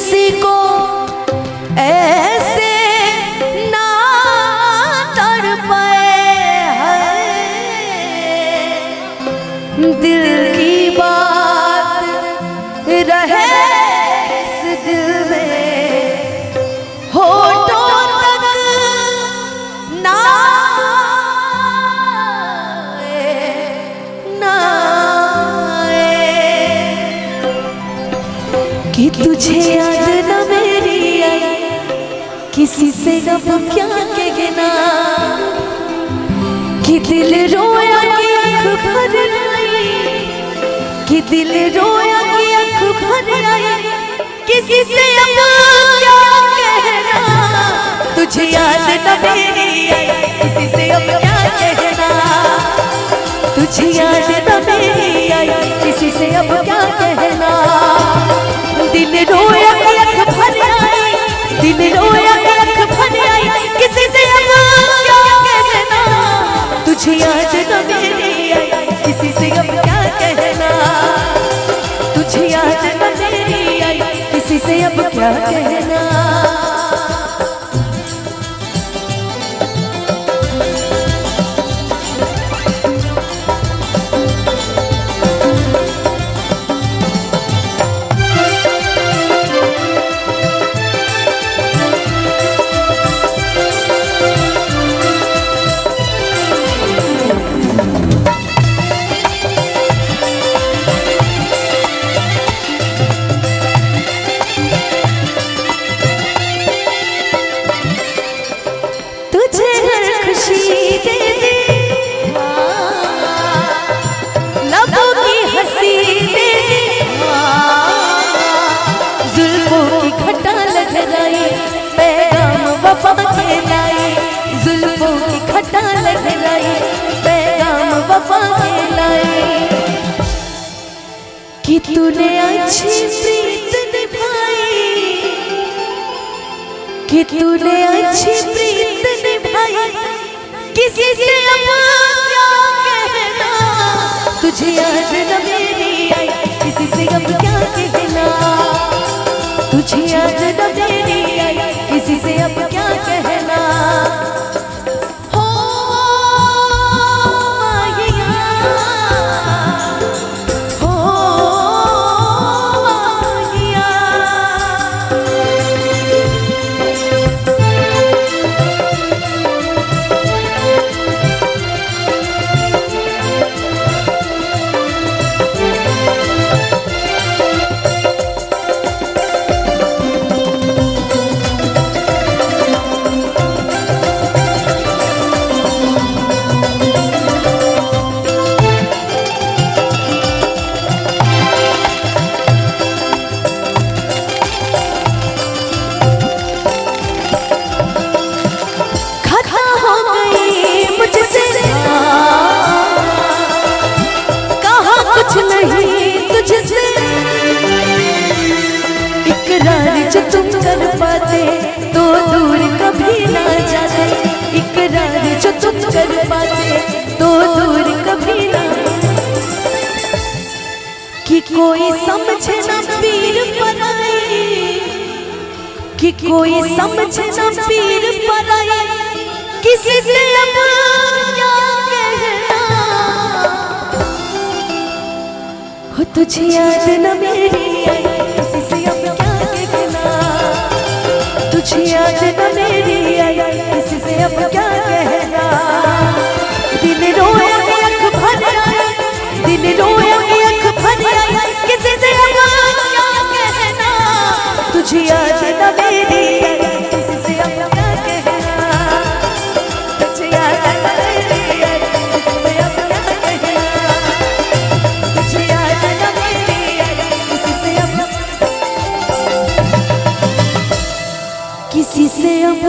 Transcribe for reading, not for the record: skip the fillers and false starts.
किसी को ऐसे ना तड़पाए है, दिल की बात रहे इस दिल में, होठों तक ना कि तुझे याद न मेरी आई, किसी से अब क्या कहना, कि दिल रोया कि आँख भर आई, कि दिल रोया कि आँख भर आई, किसी से अब क्या कहना, तुझे याद न मेरी आई, किसी से अब क्या कहना, तुझे याद न मेरी आई, किसी से अब क्या कहना, दिल रोया कि आँख भर आई, दिल रोया कि आँख भर आई, किसी से अब क्या कहना, तुझे याद न मेरी आई, किसी से अब क्या कहना, तुझे याद न मेरी आई, किसी से अब क्या कहना। कि तूने अच्छी प्रीत निभाई, कि तूने अच्छी प्रीत निभाई, किसी से अब क्या कहना, तुझे याद न मेरी आई, किसी से अब क्या कहना, तुझे याद न मेरी आई, किसी से अब क्या कहना। जो तुम कर पाते तो दूर कभी ना जाते, इकरार जो तुम कर पाते तो दूर कभी ना, कि कोई समझे ना पीर पराई, कि कोई समझे ना पीर पराई, किसी से अब क्या कहना, हो तुझे याद न मेरी आई, किसी से अब क्या कहना, तुझे याद न मेरी आई, किसी से अब क्या कहना, दिल रोया कि आँख भर आई, दिल रोया कि आँख भर आई, किसी से अब क्या कहना, तुझे याद न मेरी आई, किसी से अब क्या कहना, तुझे याद न मेरी आई, किसी से अब क्या कहना, तुझे याद न मेरी आई, किसी से अब, किसी से अब